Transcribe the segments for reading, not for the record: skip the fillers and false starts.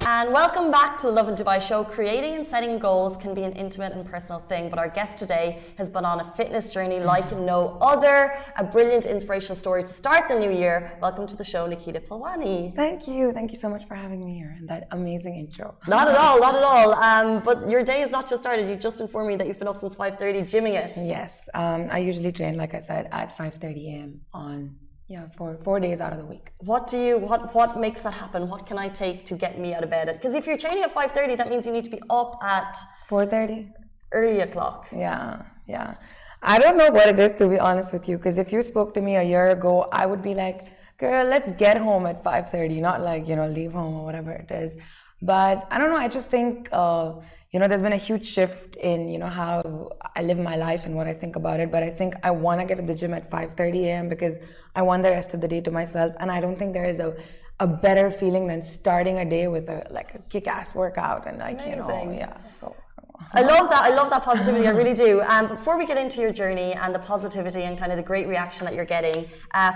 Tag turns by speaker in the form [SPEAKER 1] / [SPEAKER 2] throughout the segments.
[SPEAKER 1] And welcome back to the Lovin Dubai show. Creating and setting goals can be an intimate and personal thing, but our guest today has been on a fitness journey like no other. A brilliant inspirational story to start the new year. Welcome to the show, Nikita Phulwani.
[SPEAKER 2] Thank you. Thank you so much for having me here and that amazing intro.
[SPEAKER 1] Not at all, not at all. But your day has not just started. You just informed me that you've been up since 5:30 gymming it.
[SPEAKER 2] Yes. I usually train, like I said, at 5:30 a.m. on for 4 days out of the week.
[SPEAKER 1] What makes that happen? What can I take to get me out of bed? Because if you're training at 5:30, that means you need to be up at
[SPEAKER 2] 4:30.
[SPEAKER 1] Early o'clock.
[SPEAKER 2] Yeah. I don't know what it is, to be honest with you, because if you spoke to me a year ago, I would be like, girl, let's get home at 5:30, not like, leave home or whatever it is. But I don't know, I just think, there's been a huge shift in, how I live my life and what I think about it. But I think I want to get to the gym at 5:30 a.m. because I want the rest of the day to myself. And I don't think there is a better feeling than starting a day with a kick-ass workout and
[SPEAKER 1] Amazing.
[SPEAKER 2] So
[SPEAKER 1] I love that positivity, I really do. Before we get into your journey and the positivity and kind of the great reaction that you're getting,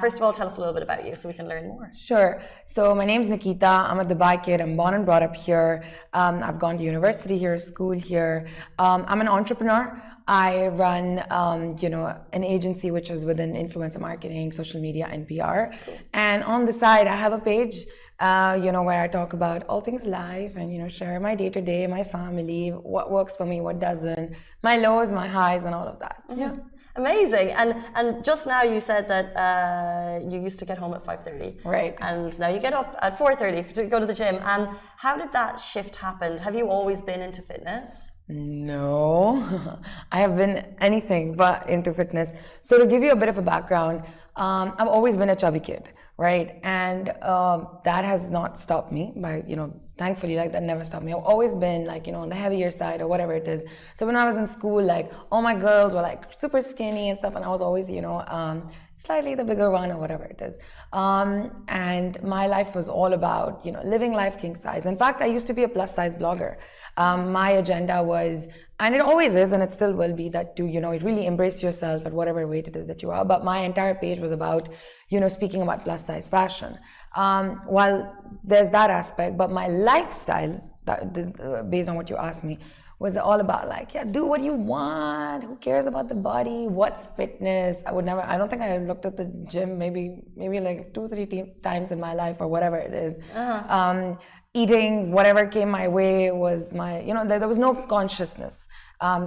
[SPEAKER 1] first of all, tell us a little bit about you so we can learn more.
[SPEAKER 2] Sure. So my name's Nikita. I'm a Dubai kid. I'm born and brought up here. I've gone to university here, school here. I'm an entrepreneur. I run, an agency which is within influencer marketing, social media, and PR. Cool. And on the side, I have a page where I talk about all things life and, share my day-to-day, my family, what works for me, what doesn't, my lows, my highs, and all of that.
[SPEAKER 1] Mm-hmm. Yeah. Amazing. And just now you said that you used to get home at 5:30.
[SPEAKER 2] Right.
[SPEAKER 1] And now you get up at 4:30 to go to the gym. How did that shift happen? Have you always been into fitness?
[SPEAKER 2] No, I have been anything but into fitness. So to give you a bit of a background, I've always been a chubby kid. Right. And that has not stopped me by, thankfully, that never stopped me. I've always been on the heavier side or whatever it is. So when I was in school, all my girls were super skinny and stuff. And I was always, slightly the bigger one or whatever it is. And my life was all about, living life king size. In fact, I used to be a plus size blogger. My agenda was, and it always is, and it still will be, that to, really embrace yourself at whatever weight it is that you are. But my entire page was about, speaking about plus size fashion. While there's that aspect, but my lifestyle, based on what you asked me, was all about do what you want. Who cares about the body? What's fitness? I don't think I looked at the gym maybe 2-3 times in my life or whatever it is. Uh-huh. Eating whatever came my way was my, there was no consciousness.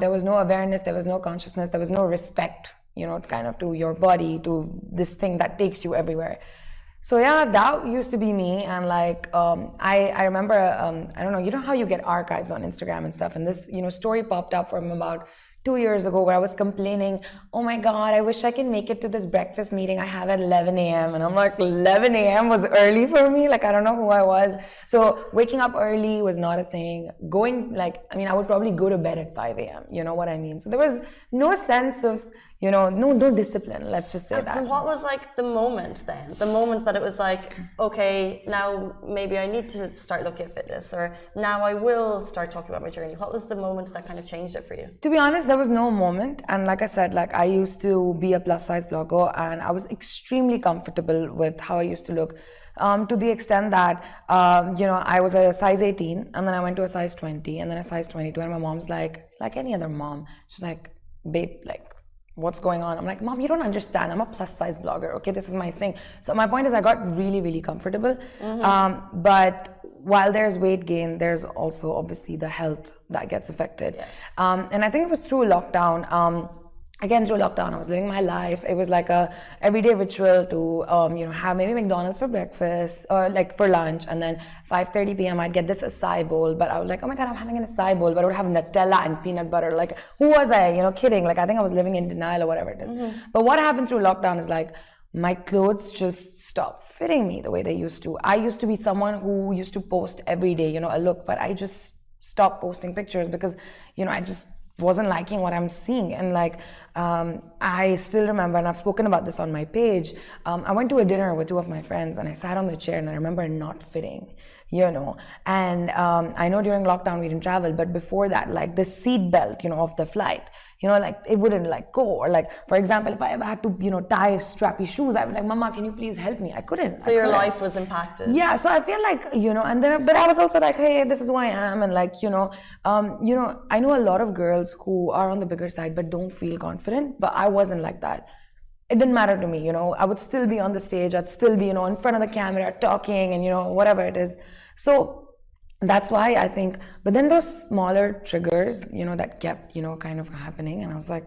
[SPEAKER 2] There was no awareness. There was no consciousness. There was no respect, kind of to your body, to this thing that takes you everywhere. So yeah, that used to be me. And I remember, I don't know, how you get archives on Instagram and stuff. And this, story popped up from about 2 years ago where I was complaining, oh my God, I wish I can make it to this breakfast meeting I have at 11 a.m. And I'm like, 11 a.m. was early for me. I don't know who I was. So waking up early was not a thing. Going, I would probably go to bed at 5 a.m. You know what I mean? So there was no sense of, no discipline. Let's just say that.
[SPEAKER 1] And what was the moment then? The moment that it was okay, now maybe I need to start looking at fitness, or now I will start talking about my journey. What was the moment that kind of changed it for you?
[SPEAKER 2] To be honest, there was no moment. And like I said, I used to be a plus size blogger and I was extremely comfortable with how I used to look. To the extent that, I was a size 18 and then I went to a size 20 and then a size 22. And my mom's like any other mom, she's like, babe, what's going on? I'm like, Mom, you don't understand. I'm a plus size blogger. Okay, this is my thing. So my point is I got really, really comfortable. Mm-hmm. But while there's weight gain, there's also obviously the health that gets affected. Yeah. And I think it was through lockdown. Again, through lockdown, I was living my life. It was like a everyday ritual to, have maybe McDonald's for breakfast or for lunch. And then 5:30 p.m. I'd get this acai bowl. But I was like, oh my God, I'm having an acai bowl. But I would have Nutella and peanut butter. Who was I? Kidding. I think I was living in denial or whatever it is. Mm-hmm. But what happened through lockdown is my clothes just stopped fitting me the way they used to. I used to be someone who used to post every day, a look. But I just stopped posting pictures because, I just wasn't liking what I'm seeing. And I still remember, and I've spoken about this on my page, I went to a dinner with 2 of my friends and I sat on the chair and I remember not fitting, and I know during lockdown we didn't travel, but before that, the seat belt, of the flight, like it wouldn't like go. Or like, for example, if I ever had to, tie strappy shoes, I'd be like, Mama, can you please help me? I couldn't.
[SPEAKER 1] So your life was impacted.
[SPEAKER 2] Yeah, so I feel like, and then, but I was also like, hey, this is who I am. And like, I know a lot of girls who are on the bigger side, but don't feel confident, but I wasn't like that. It didn't matter to me, I would still be on the stage. I'd still be, in front of the camera talking and, whatever it is. So that's why I think, but then those smaller triggers, that kept, kind of happening. And I was like,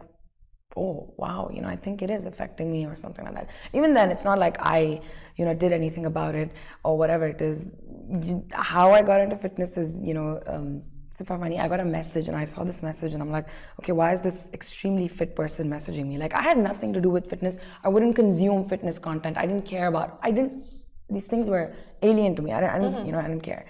[SPEAKER 2] oh, wow, I think it is affecting me or something like that. Even then, it's not like I, did anything about it or whatever it is. How I got into fitness is, it's funny. I got a message and I saw this message and I'm like, okay, why is this extremely fit person messaging me? Like, I had nothing to do with fitness. I wouldn't consume fitness content. I didn't care about, these things were alien to me. I didn't care.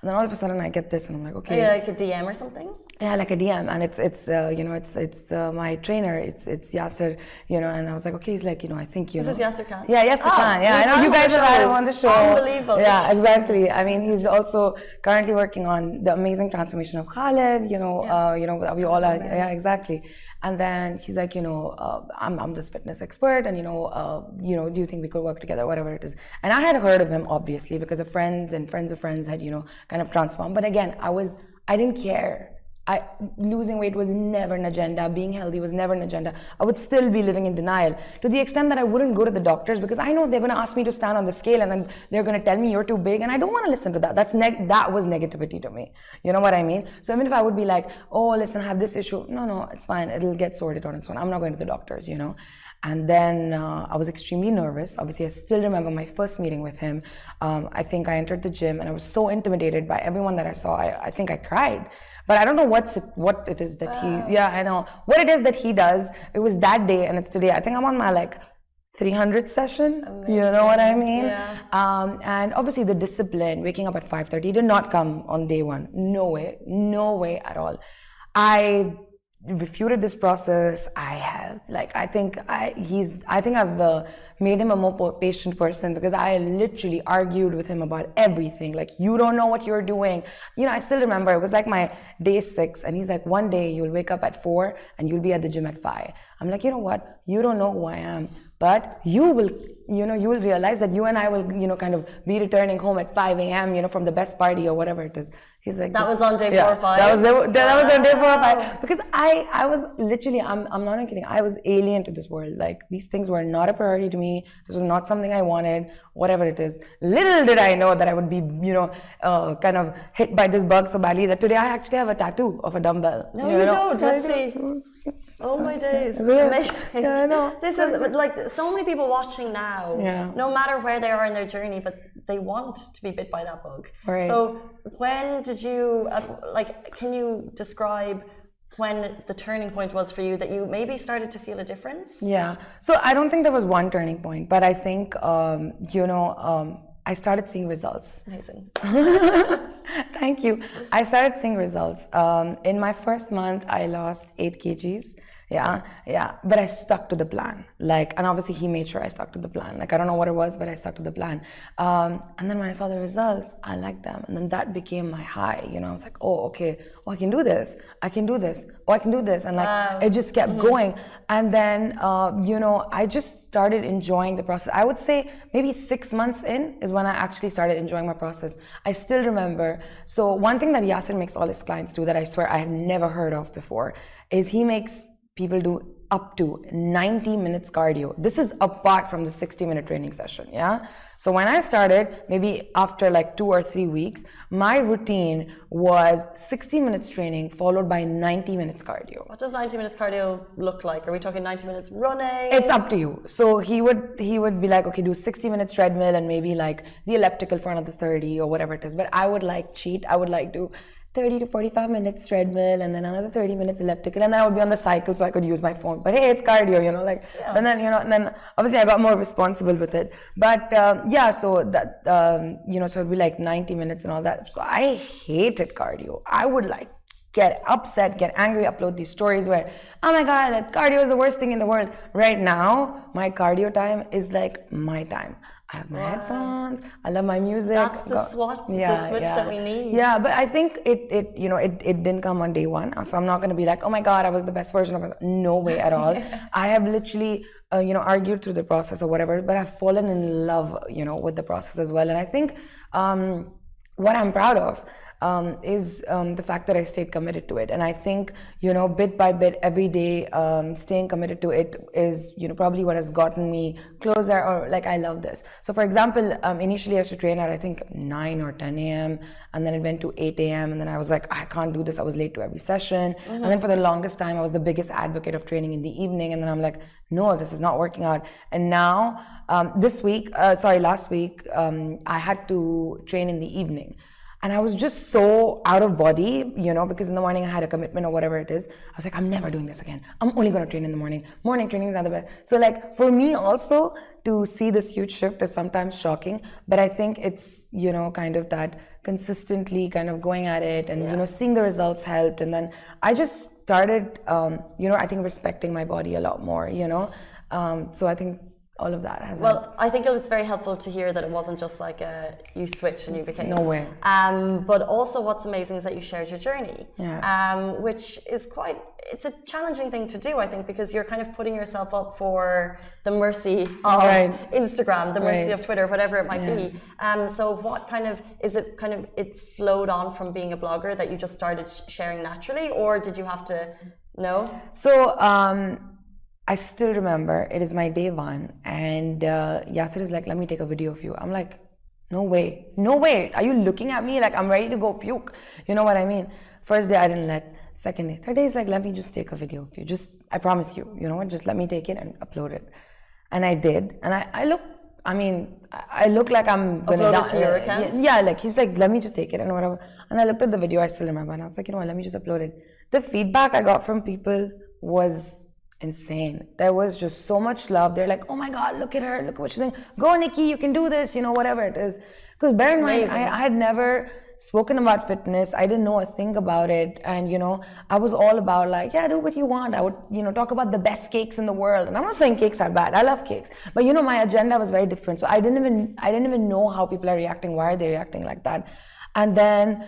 [SPEAKER 2] And then all of a sudden I get this and I'm like, okay.
[SPEAKER 1] Yeah, like a DM or something?
[SPEAKER 2] Yeah, like a DM. And it's my trainer, it's Yasser, and I was like, okay, he's like, I think,
[SPEAKER 1] This is Yasser Khan?
[SPEAKER 2] Yeah, Yasser Khan. Yeah, I know you guys have had him on the show.
[SPEAKER 1] Unbelievable.
[SPEAKER 2] Yeah, exactly. I mean, he's also currently working on the amazing transformation of Khaled, we all are, yeah, exactly. And then he's like, I'm this fitness expert and, do you think we could work together, whatever it is. And I had heard of him, obviously, because of friends and friends of friends had, kind of transformed. But again, I didn't care. Losing weight was never an agenda. Being healthy was never an agenda. I would still be living in denial to the extent that I wouldn't go to the doctors because I know they're going to ask me to stand on the scale and then they're going to tell me you're too big, and I don't want to listen to that. That was negativity to me. You know what I mean? So even if I would be like, oh, listen, I have this issue. No, it's fine. It'll get sorted on its own. I'm not going to the doctors, And then I was extremely nervous. Obviously, I still remember my first meeting with him. I think I entered the gym and I was so intimidated by everyone that I saw. I think I cried. But I don't know what it is that I know. What it is that he does. It was that day and it's today. I think I'm on my 300th session. Amazing. You know what I mean?
[SPEAKER 1] Yeah.
[SPEAKER 2] And obviously the discipline, waking up at 5:30 did not come on day one. No way at all. I refuted this process. I think I've made him a more patient person because I literally argued with him about everything. Like, you don't know what you're doing. I still remember it was like my day 6 and he's like, one day you'll wake up at 4 and you'll be at the gym at 5. I'm like, you know what? You don't know who I am, but you will realize that you and I will, kind of be returning home at 5 a.m., from the best party or whatever it is. He's like,
[SPEAKER 1] that was on day 4 or 5?
[SPEAKER 2] That was on day 4 or 5. Because I was literally, I'm not even kidding, I was alien to this world. Like, these things were not a priority to me. This was not something I wanted, whatever it is. Little did I know that I would be, kind of hit by this bug so badly that today I actually have a tattoo of a dumbbell.
[SPEAKER 1] No, you don't. Let's see. Oh my days. Amazing.
[SPEAKER 2] Yeah, I know.
[SPEAKER 1] This is like so many people watching now, no matter where they are in their journey, but they want to be bit by that bug.
[SPEAKER 2] Right.
[SPEAKER 1] So when did you, can you describe when the turning point was for you that you maybe started to feel a difference?
[SPEAKER 2] Yeah. So I don't think there was one turning point, but I think, I started seeing results.
[SPEAKER 1] Amazing.
[SPEAKER 2] Thank you. I started seeing results. In my first month, I lost 8 kgs. Yeah. But I stuck to the plan. And obviously he made sure I stuck to the plan. I don't know what it was, but I stuck to the plan. And then when I saw the results, I liked them. And then that became my high. I was like, oh, okay. Oh, I can do this. I can do this. Oh, I can do this. And it just kept going. And then, I just started enjoying the process. I would say maybe 6 months in is when I actually started enjoying my process. I still remember. So one thing that Yasser makes all his clients do that I swear I had never heard of before is he makes people do up to 90 minutes cardio. This is apart from the 60-minute training session, yeah? So when I started, maybe after 2 or 3 weeks, my routine was 60 minutes training followed by 90 minutes cardio.
[SPEAKER 1] What does 90 minutes cardio look like? Are we talking 90 minutes running?
[SPEAKER 2] It's up to you. So he would be like, okay, do 60 minutes treadmill and maybe the elliptical for another 30 or whatever it is. But I would cheat. I would do 30 to 45 minutes treadmill and then another 30 minutes elliptical, and then I would be on the cycle so I could use my phone. But hey, it's cardio, and then, and then obviously I got more responsible with it. But so that, so it'd be 90 minutes and all that. So I hated cardio. I would get upset, get angry, upload these stories where, oh my God, cardio is the worst thing in the world. Right now, my cardio time is my time. I have my headphones. I love my music.
[SPEAKER 1] That's the switch that we need.
[SPEAKER 2] Yeah, but I think it didn't come on day one. So I'm not going to be like, oh my God, I was the best version of myself. No way at all. I have literally, argued through the process or whatever, but I've fallen in love, with the process as well. And I think what I'm proud of is the fact that I stayed committed to it. And I think, bit by bit, every day, staying committed to it is, probably what has gotten me closer, or like, I love this. So for example, initially I used to train at, I think 9 or 10 a.m. and then it went to 8 a.m. and then I was like, I can't do this. I was late to every session. And then for the longest time, I was the biggest advocate of training in the evening. And then I'm like, no, this is not working out. And now, last week, I had to train in the evening. And I was just so out of body, because in the morning I had a commitment or whatever it is. I was like, I'm never doing this again. I'm only going to train in the morning. Morning training is not the best. So like for me also to see this huge shift is sometimes shocking, but I think it's, kind of that consistently kind of going at it and, seeing the results helped. And then I just started, I think respecting my body a lot more, so I think all of that has helped.
[SPEAKER 1] I think it was very helpful to hear that it wasn't just like you switched and you became.
[SPEAKER 2] No way.
[SPEAKER 1] But also what's amazing is that you shared your journey, which is it's a challenging thing to do, I think, because you're kind of putting yourself up for the mercy of Instagram, the mercy of Twitter, whatever it might be. So what it flowed on from being a blogger that you just started sharing naturally, or did you have to know?
[SPEAKER 2] So, I still remember it is my day one and Yasser is like, let me take a video of you. I'm like, no way. Are you looking at me like I'm ready to go puke? You know what I mean? First day I didn't let, second day, third day is like, let me just take a video of you. I promise you, just let me take it and upload it. And I did. And I look like I'm gonna
[SPEAKER 1] upload it to your account?
[SPEAKER 2] Yeah, like he's like, let me just take it and whatever. And I looked at the video, I still remember. And I was like, let me just upload it. The feedback I got from people was insane. There was just so much love. They're like, oh my God, look at her, look at what she's doing. Go, Nikki, you can do this, whatever it is. Because bear in mind, I had never spoken about fitness. I didn't know a thing about it. And, I was all about like, do what you want. I would, talk about the best cakes in the world. And I'm not saying cakes are bad. I love cakes. But, my agenda was very different. So I didn't even know how people are reacting. Why are they reacting like that? And then,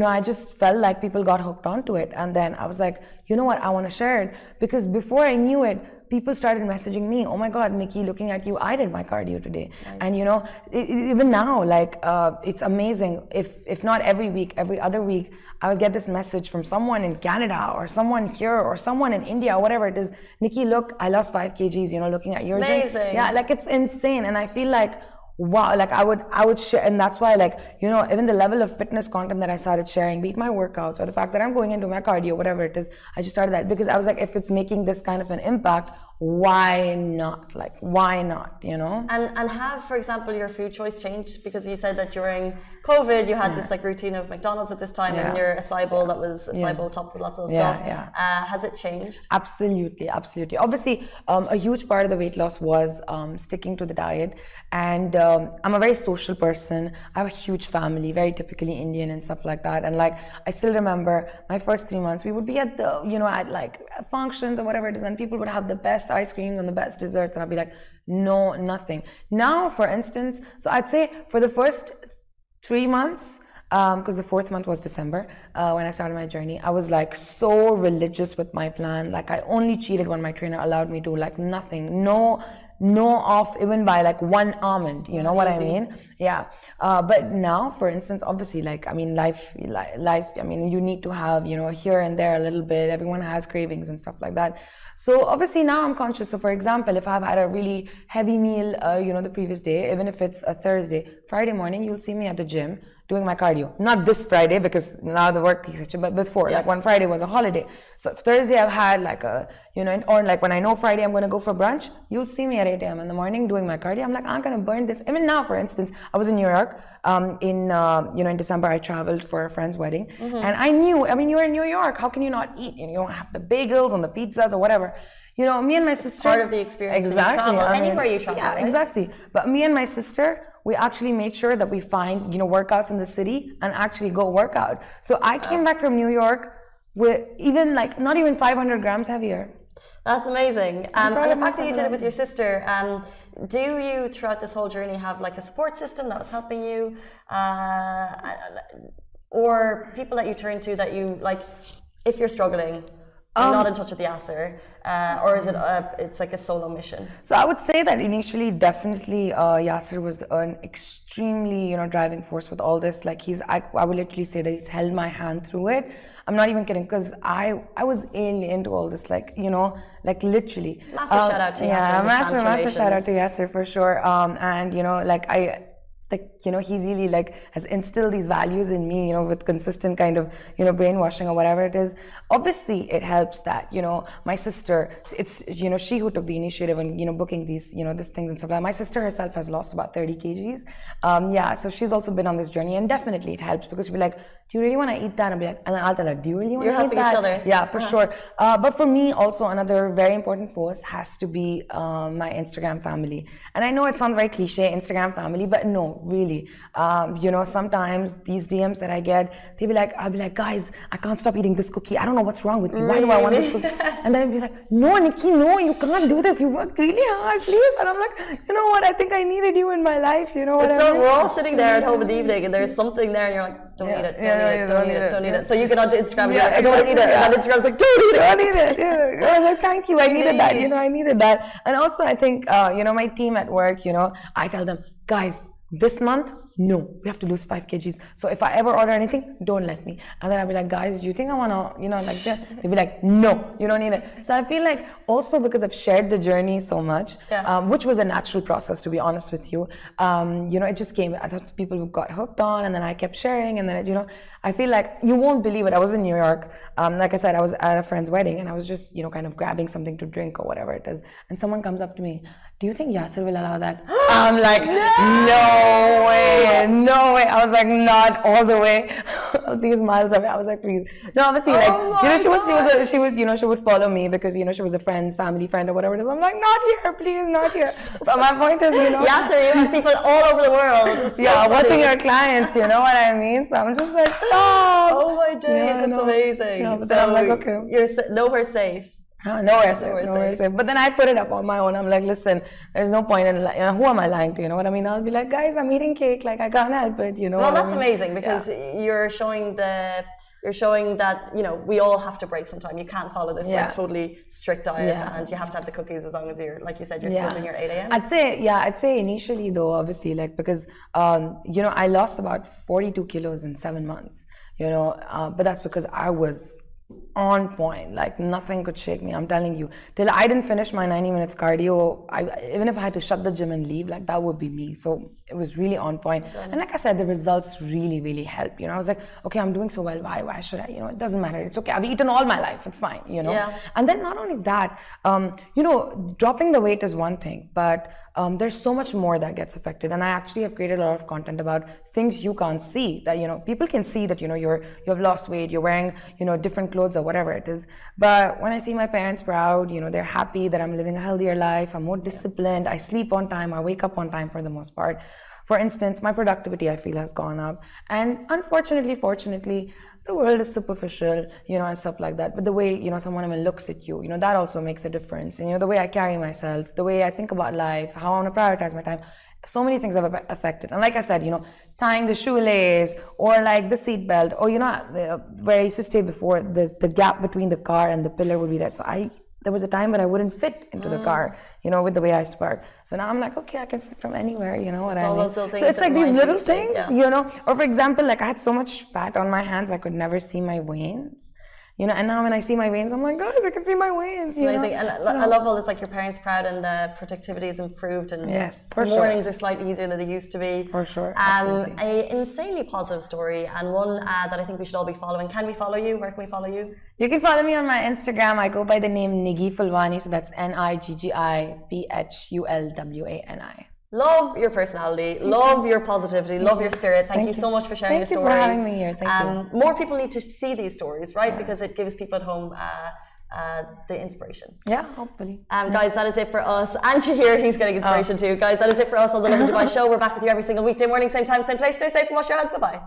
[SPEAKER 2] I just felt like people got hooked onto it. And then I was like, you know what, I want to share it. Because before I knew it, people started messaging me, oh my God, Nikki, looking at you, I did my cardio today. Nice. And even now, like, it's amazing. If not every week, every other week, I would get this message from someone in Canada or someone here or someone in India, or whatever it is. Nikki, look, I lost 5 kgs, looking at your
[SPEAKER 1] amazing.
[SPEAKER 2] Gym. Yeah, like it's insane. And I feel like, wow, like I would share, and that's why, like, even the level of fitness content that I started sharing, be it my workouts or the fact that I'm going into my cardio, whatever it is, I just started that because I was like, if it's making this kind of an impact, why not? Like, why not,
[SPEAKER 1] And have, for example, your food choice changed? Because you said that during COVID, you had this like routine of McDonald's at this time and your acai bowl that was acai bowl topped with lots of stuff. Has it changed?
[SPEAKER 2] Absolutely. Obviously, a huge part of the weight loss was sticking to the diet. And I'm a very social person. I have a huge family, very typically Indian and stuff like that. And like, I still remember my first 3 months, we would be at the, at like functions or whatever it is, and people would have the best ice creams and the best desserts, and I'd be like, no, nothing. Now, for instance, so I'd say for the first 3 months, because the 4th month was December, when I started my journey, I was like so religious with my plan. Like I only cheated when my trainer allowed me to, like nothing, no off even by like 1 almond, you know what I mean? Yeah. But now, for instance, obviously, like, I mean, life, I mean, you need to have, here and there a little bit, everyone has cravings and stuff like that. So obviously now I'm conscious. So for example, if I've had a really heavy meal, the previous day, even if it's a Thursday, Friday morning, you'll see me at the gym doing my cardio. Not this Friday because now the work is, but before, like when Friday was a holiday. So if Thursday I've had like a, or like when I know Friday I'm going to go for brunch, you'll see me at 8 a.m. in the morning doing my cardio. I'm like, I'm going to burn this. Even now, for instance, I was in New York, in December, I traveled for a friend's wedding. And I knew, you're in New York, how can you not eat? You don't have the bagels and the pizzas or whatever. Me and my sister.
[SPEAKER 1] Part of the experience.
[SPEAKER 2] Exactly.
[SPEAKER 1] When you travel, anywhere you travel.
[SPEAKER 2] Yeah, right? Exactly. But me and my sister, we actually made sure that we find, workouts in the city and actually go work out. So I came back from New York with even like, not even 500 grams heavier.
[SPEAKER 1] That's amazing. And the fact that you did it with your sister, do you, throughout this whole journey, have like a support system that was helping you? Or people that you turn to that you, like, if you're struggling, you're not in touch with Yasser, or is it it's like a solo mission?
[SPEAKER 2] So I would say that initially, definitely, Yasser was an extremely, driving force with all this. Like I would literally say that he's held my hand through it. I'm not even kidding, because I was alien to all this, like, like literally.
[SPEAKER 1] Massive shout out to Yasser.
[SPEAKER 2] Yeah, massive shout out to Yasser for sure. And he really like has instilled these values in me, with consistent kind of, brainwashing or whatever it is. Obviously, it helps that, my sister, it's, she who took the initiative and, booking these, these things and stuff like that. My sister herself has lost about 30 kgs. So she's also been on this journey, and definitely it helps, because she'll be like, do you really want to eat that? And I'll be like, and I'll tell her, do you really want to eat that?
[SPEAKER 1] You're helping each other.
[SPEAKER 2] Yeah, for sure. But for me, also another very important force has to be my Instagram family. And I know it sounds very cliche, Instagram family, but no, really. Sometimes these DMs that I get, I'll be like, guys, I can't stop eating this cookie. I don't know what's wrong with me. Why do I want this cookie? And then I'll be like, no, Nikki, no, you can't do this. You worked really hard, please. And I'm like, you know what? I think I needed you in my life. You know what I mean?
[SPEAKER 1] We're all sitting there at home in the evening, and there's something there, and you're like, don't eat it, don't eat it. So you get onto Instagram and you're like, I don't want to eat it. And then Instagram's like, don't eat it.
[SPEAKER 2] Yeah. I was like, thank you. I needed that. I needed that. And also, I think, my team at work, I tell them, guys, this month, no, we have to lose 5 kgs. So if I ever order anything, don't let me. And then I'll be like, guys, do you think I want to, like that? They'll be like, no, you don't need it. So I feel like also because I've shared the journey so much, which was a natural process, to be honest with you, it just came. I thought people got hooked on, and then I kept sharing, and then, I feel like you won't believe it. I was in New York. Like I said, I was at a friend's wedding, and I was just, kind of grabbing something to drink or whatever it is. And someone comes up to me, do you think Yasser will allow that? I'm like, no way, no way. I was like, not all the way. These miles away. I was like, please. No, obviously, she would follow me because, she was a family friend or whatever it is. I'm like, not here, please, not here. But my point is,
[SPEAKER 1] Yasser, you have people all over the world.
[SPEAKER 2] Watching your clients, you know what I mean? So I'm just like, stop.
[SPEAKER 1] Oh my days, that's amazing.
[SPEAKER 2] Yeah, but then I'm like, okay.
[SPEAKER 1] You're nowhere safe.
[SPEAKER 2] Nowhere safe. But then I put it up on my own. I'm like, listen, there's no point in, who am I lying to? You know what I mean? I'll be like, guys, I'm eating cake. Like, I can't help it.
[SPEAKER 1] Well, that's amazing, because you're showing that, we all have to break sometime. You can't follow this totally strict diet, and you have to have the cookies as long as you're, like you said, you're still doing your 8 a.m.
[SPEAKER 2] I'd say initially though, obviously, because, I lost about 42 kilos in 7 months, but that's because I was on point, like nothing could shake me. I'm telling you, till I didn't finish my 90 minutes cardio, even if I had to shut the gym and leave, like that would be me. So it was really on point. And like I said, the results really, really helped. I was like, okay, I'm doing so well. Why should I? It doesn't matter. It's okay. I've eaten all my life. It's fine. And then not only that, dropping the weight is one thing, but there's so much more that gets affected. And I actually have created a lot of content about things you can't see, that people can see that you've lost weight, you're wearing different clothes or whatever it is. But when I see my parents proud, they're happy that I'm living a healthier life, I'm more disciplined, I sleep on time, I wake up on time for the most part. For instance, my productivity, I feel, has gone up. And unfortunately, fortunately, the world is superficial, and stuff like that. But the way, someone even looks at you, that also makes a difference. And, the way I carry myself, the way I think about life, how I want to prioritize my time, so many things have affected. And like I said, tying the shoelace, or like the seatbelt, or, where I used to stay before, the gap between the car and the pillar would be there. So there was a time when I wouldn't fit into the car, with the way I used to park. So now I'm like, okay, I can fit from anywhere, you know what I mean? So it's like these little things, Or for example, like I had so much fat on my hands, I could never see my veins. And now when I see my veins, I'm like, guys, I can see my veins.
[SPEAKER 1] Amazing. And I love all this, like your parents proud, and productivity is improved, and mornings are slightly easier than they used to be.
[SPEAKER 2] For sure.
[SPEAKER 1] An insanely positive story, and one that I think we should all be following. Can we follow you? Where can we follow you?
[SPEAKER 2] You can follow me on my Instagram. I go by the name Nikita Phulwani, so that's NIGGIPHULWANI.
[SPEAKER 1] Love your personality, love your positivity, love your spirit. Thank you so much for sharing your story.
[SPEAKER 2] Thank you for having me here. Thank you.
[SPEAKER 1] More people need to see these stories, right? Because it gives people at home the inspiration.
[SPEAKER 2] Yeah, hopefully.
[SPEAKER 1] Guys, that is it for us. And Shahir, he's getting inspiration too. Guys, that is it for us on the Lovin Dubai show. We're back with you every single weekday morning, same time, same place. Stay safe and wash your hands. Bye-bye.